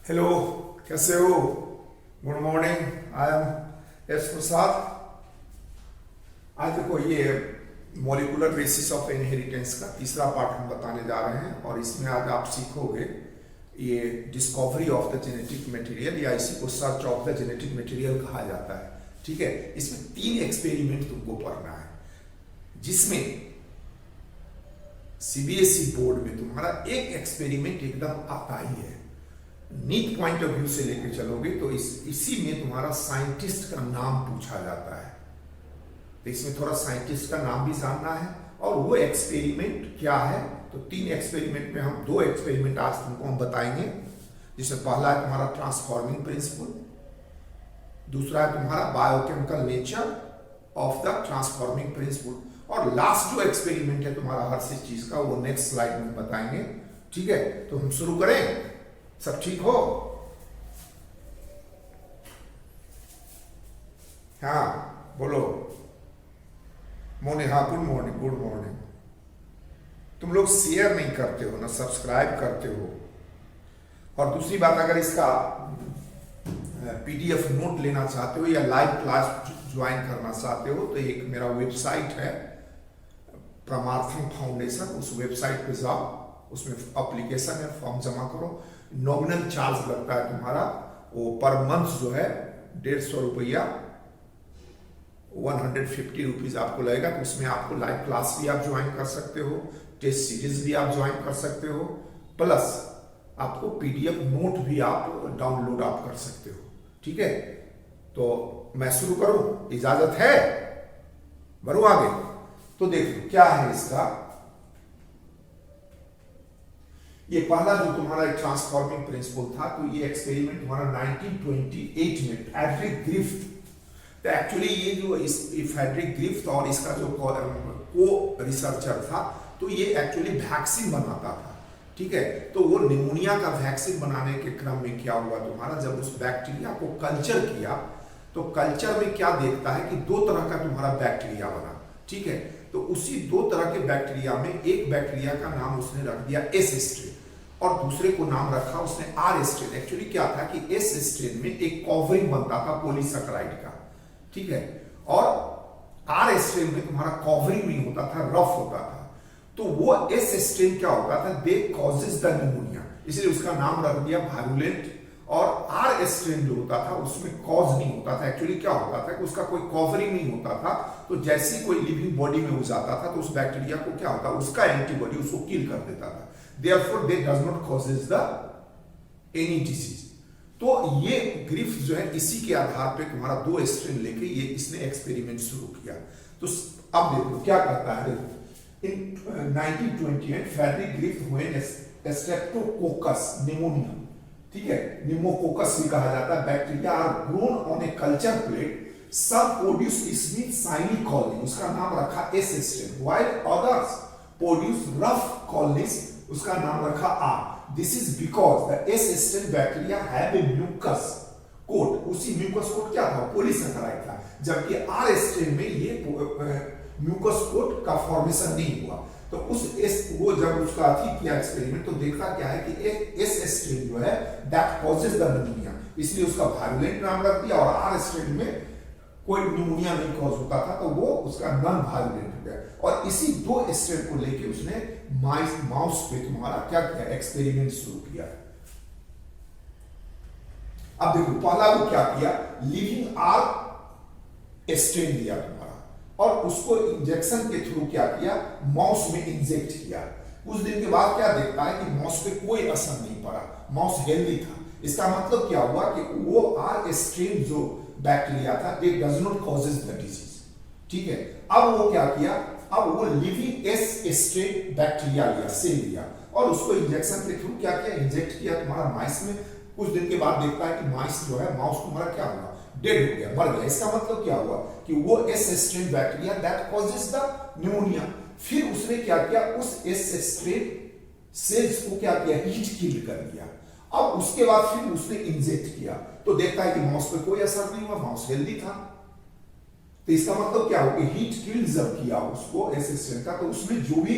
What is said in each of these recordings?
Hello, कैसे हो? Good morning. I am S Prasad. आज देखो, ये मॉलिक्यूलर बेसिस ऑफ इनहेरिटेंस का तीसरा पार्ट हम बताने जा रहे हैं और इसमें आज आप सीखोगे ये discovery of the genetic material, या इसी को search of the genetic material कहा जाता है। ठीक है, इसमें 3 एक्सपेरिमेंट तुमको पढ़ना है, जिसमें सीबीएसई बोर्ड में तुम्हारा एक एक्सपेरिमेंट एकदम आता ही है। नीट पॉइंट ऑफ व्यू से लेके चलोगे तो इसी में तुम्हारा साइंटिस्ट का नाम पूछा जाता है। तो इसमें थोड़ा साइंटिस्ट का नाम भी जानना है और वो एक्सपेरिमेंट क्या है। तो 3 एक्सपेरिमेंट में हम 2 एक्सपेरिमेंट आज तुमको हम बताएंगे, जिसमें पहला है तुम्हारा ट्रांसफॉर्मिंग प्रिंसिपल, दूसरा है तुम्हारा biochemical nature of the transforming principal, और लास्ट जो एक्सपेरिमेंट है तुम्हारा हर चीज का, वो नेक्स्ट स्लाइड में बताएंगे। ठीक है, तो हम शुरू करें। सब ठीक हो? हाँ बोलो। मोने, हाँ गुड मॉर्निंग, गुड मॉर्निंग। तुम लोग शेयर नहीं करते हो ना, सब्सक्राइब करते हो। और दूसरी बात, अगर इसका पीडीएफ नोट लेना चाहते हो या लाइव क्लास ज्वाइन करना चाहते हो, तो एक मेरा वेबसाइट है परमार्थम फाउंडेशन, उस वेबसाइट पे जाओ, उसमें एप्लीकेशन है, फॉर्म जमा करो। नॉमिनल चार्ज लगता है तुम्हारा, वो पर मंथ जो है 150 रुपया, 150 रुपीज आपको लगेगा। तो उसमें आपको लाइव क्लास भी आप ज्वाइन कर सकते हो, टेस्ट सीरीज भी आप ज्वाइन कर सकते हो, प्लस आपको पीडीएफ नोट भी आप डाउनलोड आप कर सकते हो। ठीक है, तो मैं शुरू करूं? इजाजत है? बढ़ू आगे? तो देखो क्या है इसका। ये पहला जो तुम्हारा एक ट्रांसफॉर्मिंग प्रिंसिपल था, तो ये एक्सपेरिमेंट तुम्हारा 1928 में फ्रेडरिक ग्रिफ्थ। तो एक्चुअली ये जो फ्रेडरिक ग्रिफ्थ और इसका जो को रिसर्चर था, तो ये एक्चुअली वैक्सीन बनाता था। ठीक है, तो वो निमोनिया का वैक्सीन बनाने के क्रम में क्या हुआ तुम्हारा, जब उस बैक्टीरिया को कल्चर किया, तो कल्चर में क्या देखता है कि 2 तरह का तुम्हारा बैक्टीरिया बना। ठीक है, तो उसी 2 तरह के बैक्टीरिया में एक बैक्टीरिया का नाम उसने रख दिया एस स्ट्रेन और दूसरे को नाम रखा उसने आर स्ट्रेन। एक्चुअली क्या था कि एस स्ट्रेन में एक कवरिंग बनता था पॉलीसैकेराइड का, ठीक है, और आर स्ट्रेन में तुम्हारा कवरिंग नहीं होता था, रफ होता था। तो वो एस स्ट्रेन क्या होता था, दे कॉजेज द निमोनिया, इसलिए उसका नाम रख दिया वायरुलेंट। और आर स्ट्रेन जो होता था उसमें कॉज नहीं होता था। एक्चुअली क्या होता था कि उसका कोई कवरिंग नहीं होता था, तो जैसी कोई लिविंग बॉडी में हो जाता था तो उस बैक्टीरिया को क्या होता, उसका एंटीबॉडी उसको किल कर देता था। Therefore, they does not causes the any disease। तो ये ग्रिफ्थ जो है इसी के आधार पे तुम्हारा 2 स्ट्रेन लेके ये इसने एक्सपेरिमेंट शुरू किया। तो अब देखो क्या करता है। इन 1928 फ्रेडरिक ग्रिफ्थ हुए स्ट्रेप्टोकोकस निमोनिया, ठीक है, निमोकोकस भी कहा जाता है, bacteria are grown on a culture plate, some produce smooth shiny colony, उसका नाम रखा S strain, while others produce rough colonies, उसका नाम रखा R. This is because the S strain bacteria have a mucus coat. उसी mucus coat क्या था, polysaccharide था, जबकि आर स्ट्रेन में ये म्यूकस कोट का फॉर्मेशन नहीं हुआ। तो वो जब उसका किया एक्सपेरिमेंट, तो देखा क्या है कि एस स्ट्रेन जो है दैट कॉजेज द निमोनिया, इसलिए उसका वायरुलेंट नाम रख दिया, और आर स्ट्रेन में कोई निमोनिया नहीं कॉज होता था, तो वो उसका नॉन वायरुलेंट हो गया। और इसी 2 स्ट्रेन को लेके उसने माउस पे तुम्हारा क्या किया, एक्सपेरिमेंट शुरू किया। अब देखो पहला वो क्या किया, लिविंग आर स्ट्रेन दिया तुम्हारा, और उसको इंजेक्शन के थ्रू क्या किया, माउस में इंजेक्ट किया। कुछ दिन के बाद क्या देखता है कि माउस पे कोई असर नहीं पड़ा, माउस हेल्दी था। इसका मतलब क्या हुआ कि वो आर स्ट्रेन जो बैक्टीरिया था, दे does not causes the disease. ठीक है, अब वो क्या किया, अब वो लिविंग एस स्ट्रेन बैक्टीरिया लिया, सेल लिया, और उसको इंजेक्शन के थ्रू क्या किया, इंजेक्ट किया तुम्हारा माइस में। कुछ दिन के बाद देखता है कि माइस जो है, माउस तुम्हारा क्या हुआ, डेड हो गया, मर गया। इसका मतलब क्या हुआ कि वो S strain bacteria that causes the pneumonia. फिर उसने क्या किया, उस एस स्ट्रेन सेल्स को क्या किया, हीट किल कर दिया। अब उसके बाद फिर उसने इंजेक्ट किया, तो देखता है कि माउस पे कोई असर नहीं हुआ, माउस हेल्दी था। तो इसका मतलब क्या हो कि हीट किल जब किया उसको एस स्ट्रेन का, तो उसमें जो भी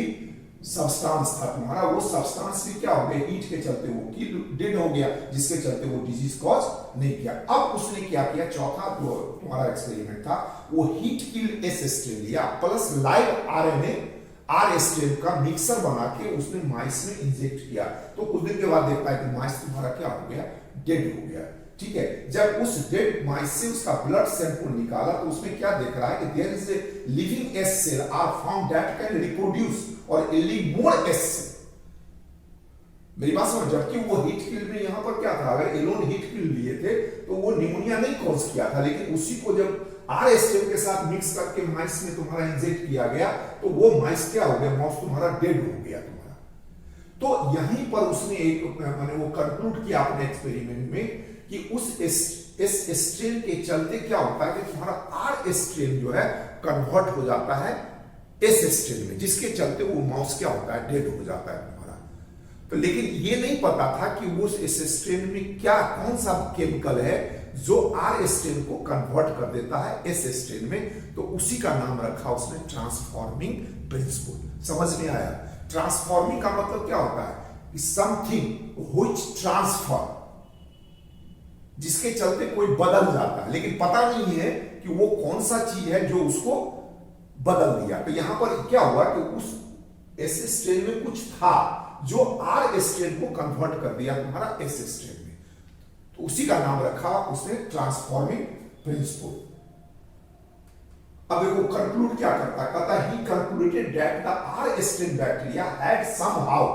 सब्सटेंस था तुम्हारा, वो सब्सटेंस भी क्या हो गया, हीट के चलते वो डेड हो गया, जिसके चलते वो डिजीज कॉज नहीं किया। अब उसने क्या किया, चौथा जो तुम्हारा एक्सपेरिमेंट था, वो हीट किल एस स्ट्रेन लिया plus live RNA R strain का मिक्सर बना के उसने माइस में इंजेक्ट किया। तो कुछ दिन के बाद देखता है कि माइस तुम्हारा क्या हो गया, डेड हो गया। ठीक है, जब उस डेड माइस से उसका ब्लड सैंपल निकाला तो उसमें क्या देख रहा है कि there is a living S cell are found that can reproduce और एली मोर एस सेल। मेरी बात समझ, जबकि वो हीट किल में यहां पर क्या था, अगर एलोन हीट किल लिए थे तो वो निमोनिया नहीं कॉज किया था, लेकिन उसी को जब आर स्ट्रेन के साथ मिक्स करके माइस में तुम्हारा इंजेक्ट किया गया तो वो माइस क्या हो गया, माउस तुम्हारा डेड हो गया तुम्हारा। तो यहीं पर उसने एक मैंने वो कंक्लूड किया अपने एक्सपेरिमेंट में कि उस इस स्ट्रेन के चलते क्या होता है कि तुम्हारा आर स्ट्रेन जो है कन्वर्ट हो जाता है एस स्ट्रेन में, जिसके चलते वो माउस क्या होता है, डेड हो जाता है तुम्हारा। तो लेकिन ये नहीं पता था कि वो इस स्ट्रेन में क्या कौन सा केमिकल है जो आर स्ट्रेन को कन्वर्ट कर देता है एस स्ट्रेन में। तो उसी का नाम रखा उसने ट्रांसफॉर्मिंग प्रिंसिपल। समझ में आया? ट्रांसफॉर्मिंग का मतलब क्या होता है, समथिंग व्हिच ट्रांसफर, जिसके चलते कोई बदल जाता है लेकिन पता नहीं है कि वो कौन सा चीज है जो उसको बदल दिया। तो यहां पर क्या हुआ कि उस एस स्ट्रेन में कुछ था जो आर स्ट्रेन को कन्वर्ट कर दिया तुम्हारा एस स्ट्रेन में, तो उसी का नाम रखा उसने ट्रांसफॉर्मिंग प्रिंसिपल। अब देखो कंक्लूड क्या करता है, कहता है he concluded that the R strain bacteria had somehow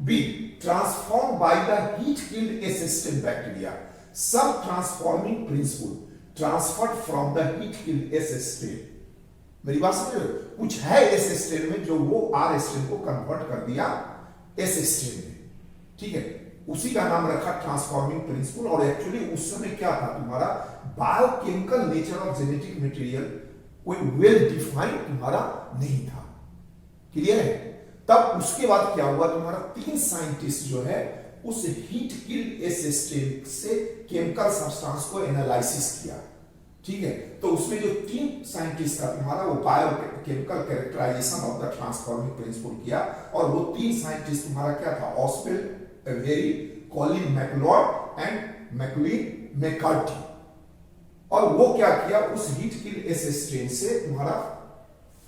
been transformed by the heat killed S strain bacteria. Some transforming principle transferred from the heat killed S strain। मेरी बात समझ रहे हो? कुछ है S strain में जो वो R strain को कन्वर्ट कर दिया S strain में। ठीक है, उसी का नाम रखा ट्रांसफॉर्मिंग प्रिंसिपल। और एक्चुअली उस समय क्या था तुम्हारा, biochemical nature of genetic material कोई वेल डिफाइंड तुम्हारा नहीं था। क्लियर है? तब उसके बाद क्या हुआ, तुम्हारा 3 साइंटिस्ट जो है उस हीट किल्ड एस स्ट्रेन से केमिकल सब्सटेंस को एनालिसिस किया। ठीक है, तो उसमें जो 3 साइंटिस्ट था तुम्हारा, वो biochemical characterization of the transforming principle किया। और वो 3 साइंटिस्ट तुम्हारा क्या था, Oswald Avery, Colin MacLeod and Maclyn McCarty. और वो क्या किया, उस हीट किल्ड एस स्ट्रेन से तुम्हारा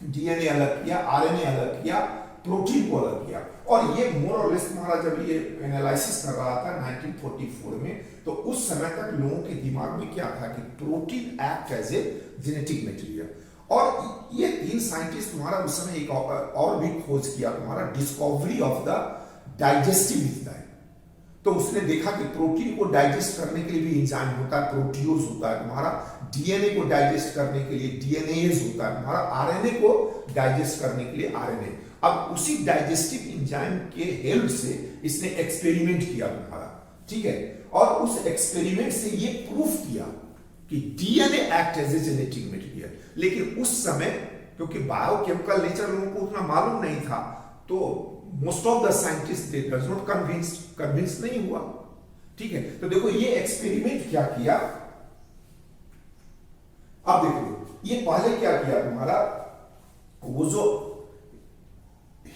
डीएनए अलग किया, आरएनए अलग किया, प्रोटीन को अलग किया। और ये मोर और लेस तुम्हारा जब ये एनालिसिस कर रहा था 1944 में, तो उस समय तक लोगों के दिमाग में क्या था कि protein act as a genetic material. और ये 3 साइंटिस्ट तुम्हारा उस समय एक और भी खोज किया तुम्हारा, discovery of the digestive enzyme. तो उसने देखा कि प्रोटीन को डाइजेस्ट करने के लिए भी एंजाइम होता है, प्रोटियोज होता है तुम्हारा, डीएनए को डाइजेस्ट करने के लिए डीएनएज होता है तुम्हारा, आरएनए को डाइजेस्ट करने के लिए आरएनए। अब उसी डाइजेस्टिव एंजाइम के हेल्प से इसने एक्सपेरिमेंट किया तुम्हारा। ठीक है, और उस एक्सपेरिमेंट से ये प्रूफ किया कि DNA act as a genetic material. लेकिन उस समय क्योंकि बायोकेमिकल नेचर लोगों को उतना मालूम नहीं था, तो most of the scientist they does not convince नहीं हुआ। ठीक है, तो देखो ये एक्सपेरिमेंट क्या किया, अब देखो ये पहले क्या किया तुम्हारा, वो जो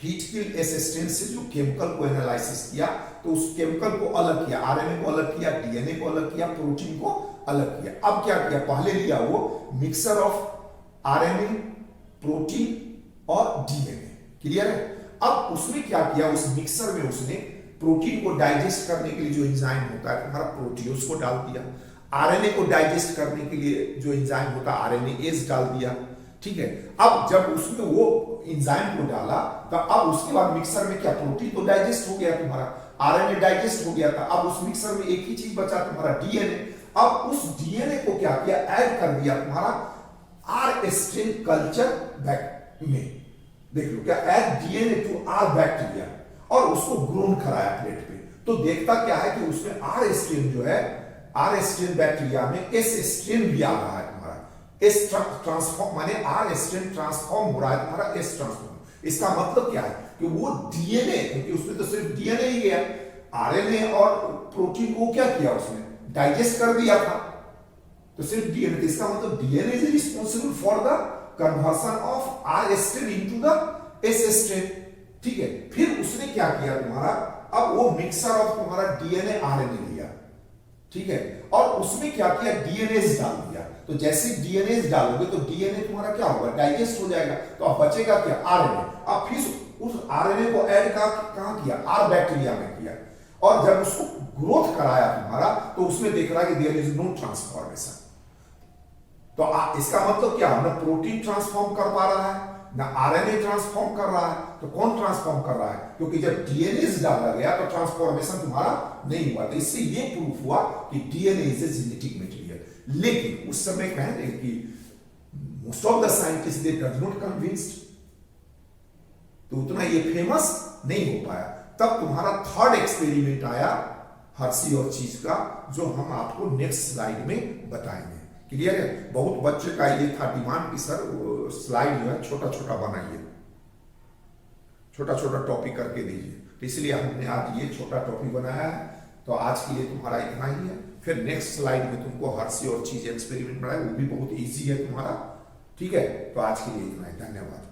हीट किल्ड एस स्ट्रेन से जो केमिकल को एनालिसिस किया, तो उस केमिकल को अलग किया, आरएनए को अलग किया, डीएनए को अलग किया, प्रोटीन को अलग किया। अब क्या किया, पहले लिया वो मिक्सर ऑफ आरएनए, प्रोटीन और डीएनए। क्लियर है? अब उसमें क्या किया, उस मिक्सर में उसने प्रोटीन को डाइजेस्ट करने के लिए जो एंजाइम होता है तुम्हारा प्रोटियोज को डाल दिया, आरएनए को डाइजेस्ट करने के लिए जो एंजाइम होता है आरएनएज डाल दिया। ठीक है, अब जब उसमें वो एंजाइम को डाला तो अब उसके बाद मिक्सर में क्या, प्रोटीन तो डाइजेस्ट हो गया तुम्हारा, आरएनए डाइजेस्ट हो गया था। अब उस मिक्सर में एक ही चीज बचा तुम्हारा डीएनए। अब उस डीएनए को क्या किया, ऐड कर दिया तुम्हारा आर स्ट्रेन कल्चर बैक में। देख लो क्या, add DNA to R bacteria, और उसको ग्रोन कराया प्लेट पे। तो देखता क्या है कि उसमें आर स्ट्रेन जो है, आर स्ट्रेन बैक्टीरिया में एस स्ट्रेन भी आ रहा है तुम्हारा, एस ट्रांसफॉर्म माने आर स्ट्रेन ट्रांसफॉर्म हो रहा है तुम्हारा एस ट्रांसफॉर्म। इसका मतलब क्या है कि वो डीएनए, क्योंकि उसमें तो सिर्फ डीएनए ही गया, आरएनए और प्रोटीन को क्या किया, उसने डाइजेस्ट कर दिया था, तो सिर्फ डीएनए। इसका मतलब DNA is responsible for the conversion of R strain into the S strain. ठीक है, फिर उसने क्या किया तुम्हारा, अब वो मिक्सर ऑफ तुम्हारा डीएनए आरएनए लिया, ठीक है, और उसमें क्या किया, डीएनएस डाल दिया। तो जैसे डीएनएस डालोगे तो डीएनए तुम्हारा क्या होगा, डाइजेस्ट हो जाएगा, तो अब बचेगा क्या, आरएनए। अब फिर उस आरएनए को ऐड कहां किया, आर बैक्टीरिया में किया, और जब उसको ग्रोथ कराया तुम्हारा, तो उसमें देख रहा है कि देयर इज नो ट्रांसफॉर्मेशन। तो इसका मतलब क्या, ना प्रोटीन ट्रांसफॉर्म कर पा रहा है, ना आरएनए ट्रांसफॉर्म कर रहा है। तो कौन ट्रांसफॉर्म कर रहा है, क्योंकि जब डीएनए डाला गया तो ट्रांसफॉर्मेशन तुम्हारा नहीं हुआ। तो इससे ये प्रूफ हुआ कि DNA is a genetic material. लेकिन उस समय कहते कि most of the scientist they does not convinced, तो उतना ये फेमस नहीं हो पाया। तब तुम्हारा थर्ड एक्सपेरिमेंट आया हर्सी और चीज का, जो हम आपको नेक्स्ट स्लाइड में बताएंगे। क्लियर है, बहुत बच्चे का ये था डिमांड कि सर स्लाइड जो है छोटा छोटा बनाइए, छोटा छोटा टॉपिक करके दीजिए, तो इसलिए हमने आज ये छोटा टॉपिक बनाया है। तो आज के लिए तुम्हारा इतना ही है, फिर नेक्स्ट स्लाइड में तुमको हर्सी और चीज एक्सपेरिमेंट बनाए, वो भी बहुत ईजी है तुम्हारा, ठीक है। तो आज के लिए इतना ही, धन्यवाद।